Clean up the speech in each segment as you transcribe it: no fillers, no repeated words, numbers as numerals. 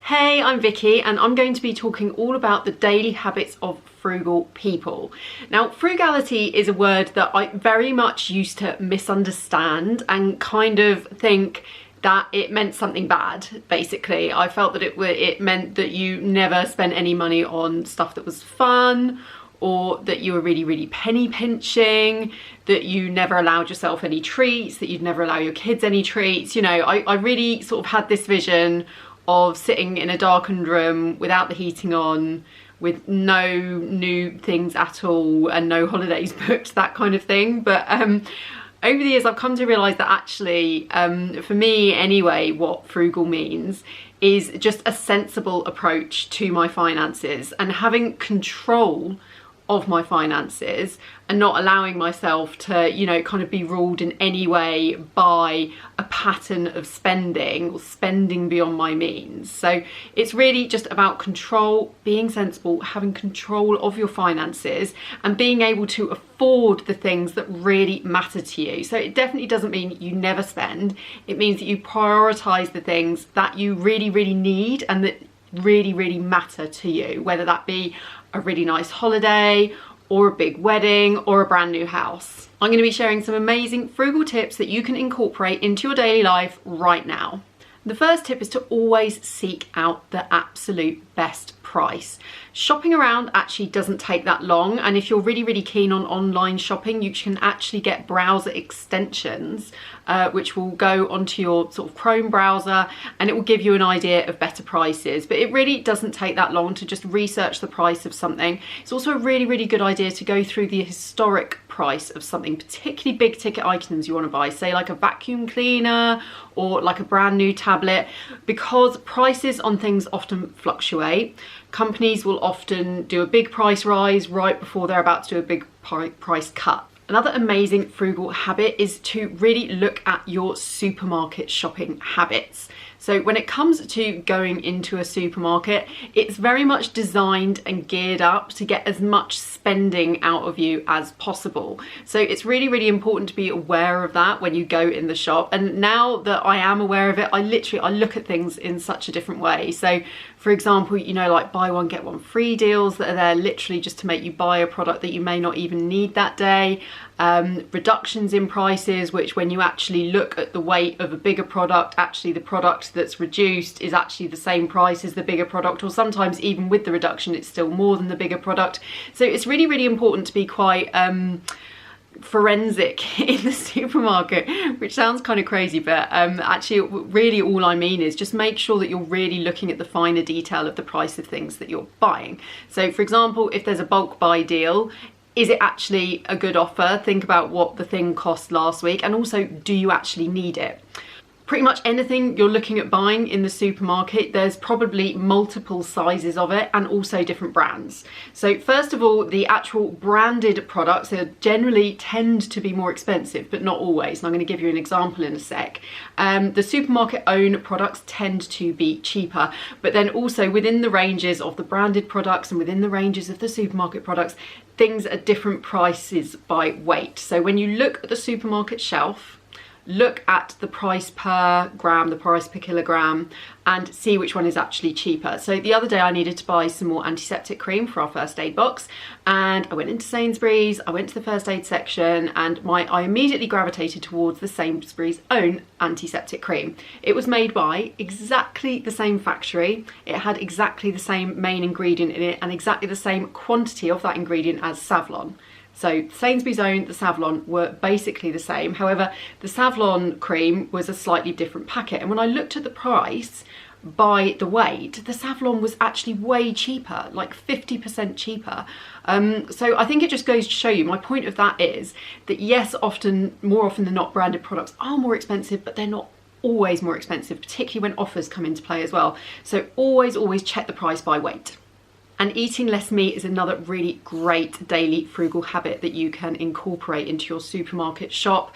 Hey, I'm Vicky and I'm going to be talking all about the daily habits of frugal people. Now, frugality is a word that I very much used to misunderstand and kind of think that it meant something bad, basically. I felt that it meant that you never spent any money on stuff that was fun, or that you were really penny pinching, that you never allowed yourself any treats, that you'd never allow your kids any treats. You know, I really sort of had this vision of sitting in a darkened room without the heating on, with no new things at all and no holidays booked, that kind of thing. But over the years I've come to realise that actually, for me anyway, what frugal means is just a sensible approach to my finances and having control of my finances and not allowing myself to, you know, kind of be ruled in any way by a pattern of spending or spending beyond my means. So it's really just about control, being sensible, having control of your finances and being able to afford the things that really matter to you. So it definitely doesn't mean you never spend. It means that you prioritize the things that you really need and that really matter to you, whether that be a really nice holiday or a big wedding or a brand new house. I'm going to be sharing some amazing frugal tips that you can incorporate into your daily life right now. The first tip is to always seek out the absolute best price. Shopping around actually doesn't take that long, and if you're really keen on online shopping, you can actually get browser extensions which will go onto your sort of Chrome browser and it will give you an idea of better prices. But it really doesn't take that long to just research the price of something. It's also a really good idea to go through the historic price of something, particularly big ticket items you want to buy, say like a vacuum cleaner or like a brand new tablet, because prices on things often fluctuate. Companies will often do a big price rise right before they're about to do a big price cut. Another amazing frugal habit is to really look at your supermarket shopping habits. So when it comes to going into a supermarket, it's very much designed and geared up to get as much spending out of you as possible. So it's really important to be aware of that when you go in the shop. And now that I am aware of it, I look at things in such a different way. So for example, you know, like buy one get one free deals that are there literally just to make you buy a product that you may not even need that day. Reductions in prices, which when you actually look at the weight of a bigger product, actually the product that's reduced is actually the same price as the bigger product, or sometimes even with the reduction it's still more than the bigger product. So it's really important to be quite forensic in the supermarket, which sounds kind of crazy, but actually really all I mean is just make sure that you're really looking at the finer detail of the price of things that you're buying. So for example, if there's a bulk buy deal, is it actually a good offer? Think about what the thing cost last week, and also, do you actually need it? Pretty much anything you're looking at buying in the supermarket, there's probably multiple sizes of it and also different brands. So first of all, the actual branded products generally tend to be more expensive, but not always. And I'm going to give you an example in a sec. The supermarket own products tend to be cheaper, but then also within the ranges of the branded products and within the ranges of the supermarket products, things are different prices by weight. So when you look at the supermarket shelf, look at the price per gram, the price per kilogram, and see which one is actually cheaper. So the other day I needed to buy some more antiseptic cream for our first aid box, and I went into Sainsbury's, I went to the first aid section, and I immediately gravitated towards the Sainsbury's own antiseptic cream. It was made by exactly the same factory, it had exactly the same main ingredient in it, and exactly the same quantity of that ingredient as Savlon. So Sainsbury's own, the Savlon were basically the same. However, the Savlon cream was a slightly different packet. And when I looked at the price by the weight, the Savlon was actually way cheaper, like 50% cheaper. So I think it just goes to show you, my point of that is that yes, more often than not, branded products are more expensive, but they're not always more expensive, particularly when offers come into play as well. So always check the price by weight. And eating less meat is another really great daily frugal habit that you can incorporate into your supermarket shop.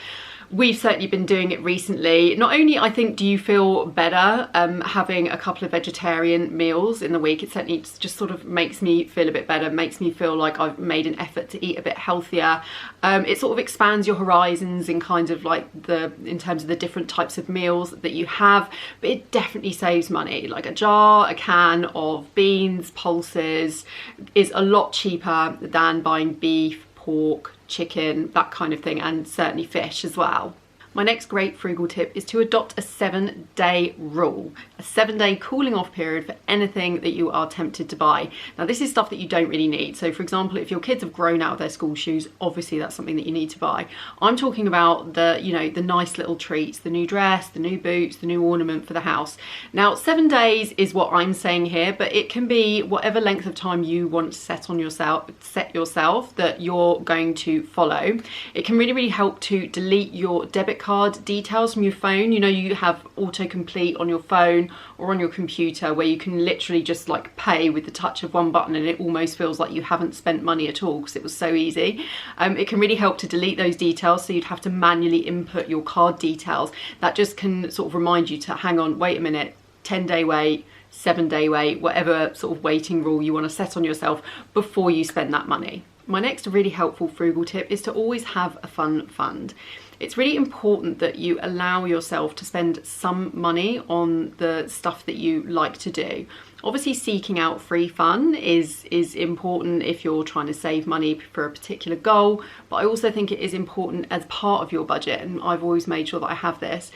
We've certainly been doing it recently. Not only, I think, do you feel better having a couple of vegetarian meals in the week, it certainly just sort of makes me feel a bit better, makes me feel like I've made an effort to eat a bit healthier. It sort of expands your horizons in kind of like in terms of the different types of meals that you have, but it definitely saves money. Like a can of beans, pulses is a lot cheaper than buying beef, pork, chicken, that kind of thing, and certainly fish as well. My next great frugal tip is to adopt a 7-day rule, a 7-day cooling off period for anything that you are tempted to buy. Now this is stuff that you don't really need. So for example, if your kids have grown out of their school shoes, obviously that's something that you need to buy. I'm talking about the nice little treats, the new dress, the new boots, the new ornament for the house. Now 7 days is what I'm saying here, but it can be whatever length of time you want to set yourself that you're going to follow. It can really help to delete your debit card details from your phone. You have autocomplete on your phone or on your computer where you can literally just like pay with the touch of one button, and it almost feels like you haven't spent money at all because it was so easy. It can really help to delete those details, so you'd have to manually input your card details. That just can sort of remind you to hang on, wait a minute, 10-day wait, 7-day wait, whatever sort of waiting rule you want to set on yourself before you spend that money. My next really helpful frugal tip is to always have a fun fund. It's really important that you allow yourself to spend some money on the stuff that you like to do. Obviously seeking out free fun is important if you're trying to save money for a particular goal, but I also think it is important as part of your budget, and I've always made sure that I have this,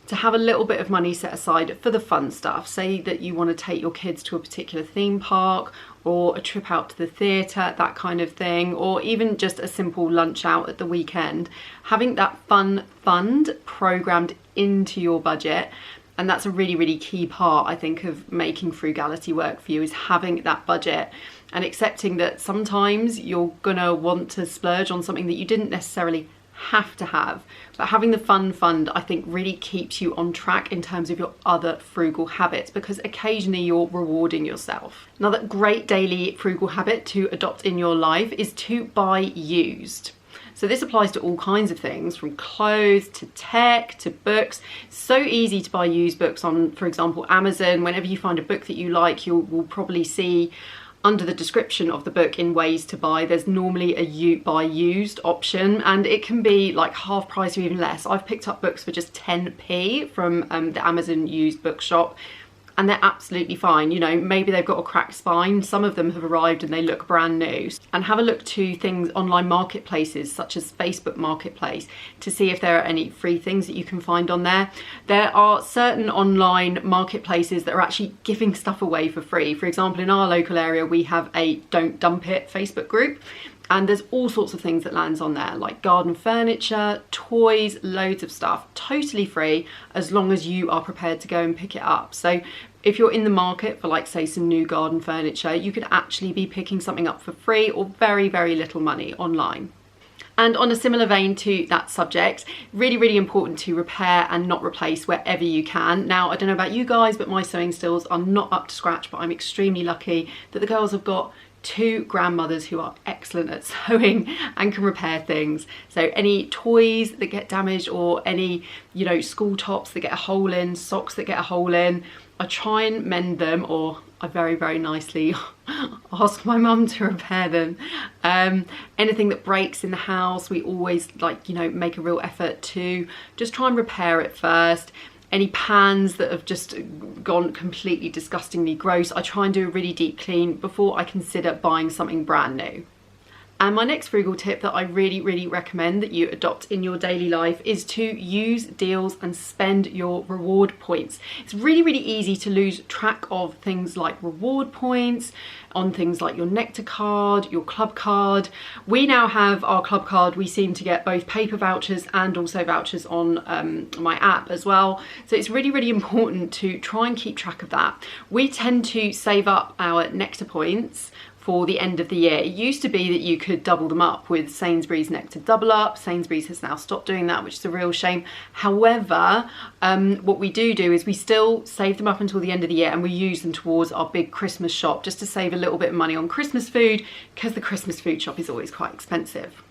to have a little bit of money set aside for the fun stuff. Say that you want to take your kids to a particular theme park or a trip out to the theatre, that kind of thing, or even just a simple lunch out at the weekend. Having that fun fund programmed into your budget, and that's a really key part, I think, of making frugality work for you, is having that budget and accepting that sometimes you're gonna want to splurge on something that you didn't necessarily have to have, but having the fun fund, I think, really keeps you on track in terms of your other frugal habits, because occasionally you're rewarding yourself. Another great daily frugal habit to adopt in your life is to buy used. So this applies to all kinds of things, from clothes to tech to books. So easy to buy used books on, for example, Amazon. Whenever you find a book that you like, you will probably see under the description of the book in ways to buy, there's normally a buy used option, and it can be like half price or even less. I've picked up books for just 10p from the Amazon used bookshop, and they're absolutely fine. Maybe they've got a cracked spine. Some of them have arrived and they look brand new. And have a look to things, online marketplaces such as Facebook Marketplace, to see if there are any free things that you can find on there. There are certain online marketplaces that are actually giving stuff away for free. For example, in our local area, we have a Don't Dump It Facebook group. And there's all sorts of things that lands on there, like garden furniture, toys, loads of stuff, totally free, as long as you are prepared to go and pick it up. So if you're in the market for, like, say, some new garden furniture, you could actually be picking something up for free or very little money online. And on a similar vein to that subject, really important to repair and not replace wherever you can. Now, I don't know about you guys, but my sewing skills are not up to scratch, but I'm extremely lucky that the girls have got 2 grandmothers who are excellent at sewing and can repair things. So any toys that get damaged, or any, school tops that get a hole in, socks that get a hole in, I try and mend them, or I very nicely ask my mum to repair them. Anything that breaks in the house, we always make a real effort to just try and repair it first. Any pans that have just gone completely disgustingly gross, I try and do a really deep clean before I consider buying something brand new. And my next frugal tip that I really recommend that you adopt in your daily life is to use deals and spend your reward points. It's really easy to lose track of things like reward points on things like your Nectar card, your club card. We now have our club card. We seem to get both paper vouchers and also vouchers on my app as well. So it's really important to try and keep track of that. We tend to save up our Nectar points for the end of the year. It used to be that you could double them up with Sainsbury's Nectar Double Up. Sainsbury's has now stopped doing that, which is a real shame. However, what we do is we still save them up until the end of the year, and we use them towards our big Christmas shop, just to save a little bit of money on Christmas food, because the Christmas food shop is always quite expensive.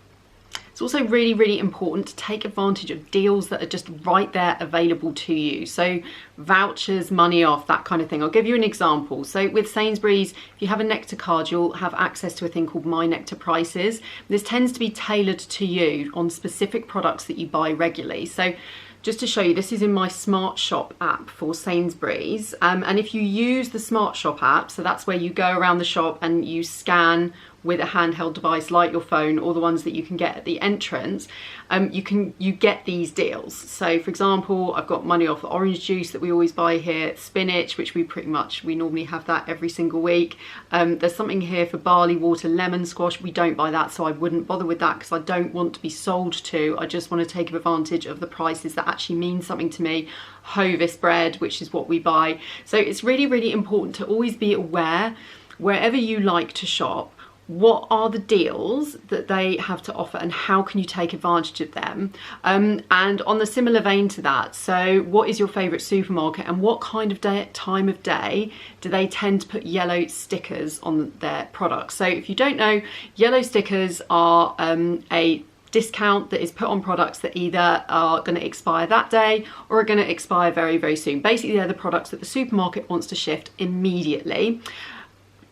It's also really, really important to take advantage of deals that are just right there available to you. So vouchers, money off, that kind of thing. I'll give you an example. So with Sainsbury's, if you have a Nectar card, you'll have access to a thing called My Nectar Prices. This tends to be tailored to you on specific products that you buy regularly. So just to show you, this is in my Smart Shop app for Sainsbury's. And if you use the Smart Shop app, so that's where you go around the shop and you scan with a handheld device like your phone or the ones that you can get at the entrance, you get these deals. So for example, I've got money off the orange juice that we always buy here, spinach, which we normally have that every single week. There's something here for barley water, lemon squash. We don't buy that, so I wouldn't bother with that because I don't want to be sold to. I just want to take advantage of the prices that actually mean something to me. Hovis bread, which is what we buy. So it's really, really important to always be aware, wherever you like to shop, what are the deals that they have to offer and how can you take advantage of them? And on the similar vein to that, so what is your favourite supermarket and what kind of time of day do they tend to put yellow stickers on their products? So if you don't know, yellow stickers are a discount that is put on products that either are going to expire that day or are going to expire very, very soon. Basically, they're the products that the supermarket wants to shift immediately.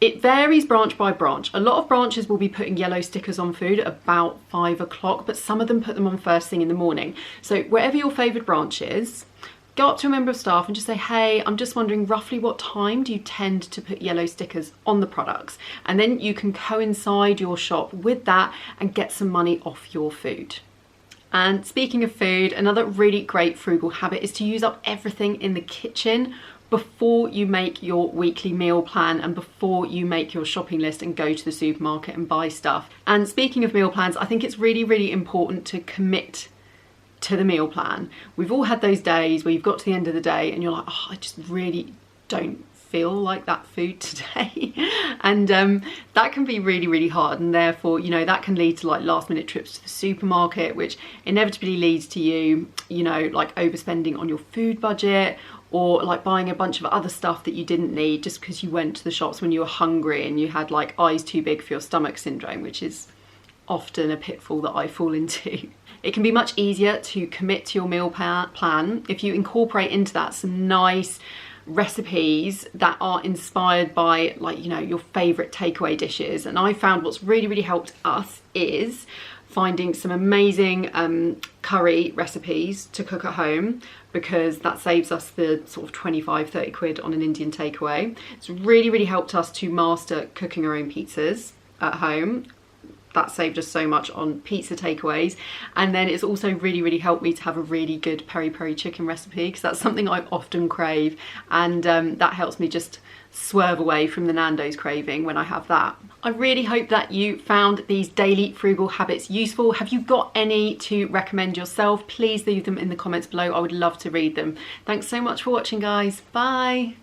It varies branch by branch. A lot of branches will be putting yellow stickers on food at about 5 o'clock, but some of them put them on first thing in the morning. So wherever your favourite branch is, go up to a member of staff and just say, hey, I'm just wondering roughly what time do you tend to put yellow stickers on the products? And then you can coincide your shop with that and get some money off your food. And speaking of food, another really great frugal habit is to use up everything in the kitchen before you make your weekly meal plan and before you make your shopping list and go to the supermarket and buy stuff. And speaking of meal plans, I think it's really, really important to commit to the meal plan. We've all had those days where you've got to the end of the day and you're like, oh, I just really don't feel like that food today. And that can be really, really hard, and therefore, you know, that can lead to like last minute trips to the supermarket, which inevitably leads to you know, like overspending on your food budget, or like buying a bunch of other stuff that you didn't need just because you went to the shops when you were hungry and you had like eyes too big for your stomach syndrome, which is often a pitfall that I fall into. It can be much easier to commit to your meal plan if you incorporate into that some nice recipes that are inspired by, like, you know, your favorite takeaway dishes. And I found what's really, really helped us is finding some amazing curry recipes to cook at home, because that saves us the sort of 25-30 quid on an Indian takeaway. It's really, really helped us to master cooking our own pizzas at home. That saved us so much on pizza takeaways. And then it's also really, really helped me to have a really good peri-peri chicken recipe, because that's something I often crave, and that helps me just swerve away from the Nando's craving when I have that. I really hope that you found these daily frugal habits useful. Have you got any to recommend yourself? Please leave them in the comments below. I would love to read them. Thanks so much for watching, guys. Bye.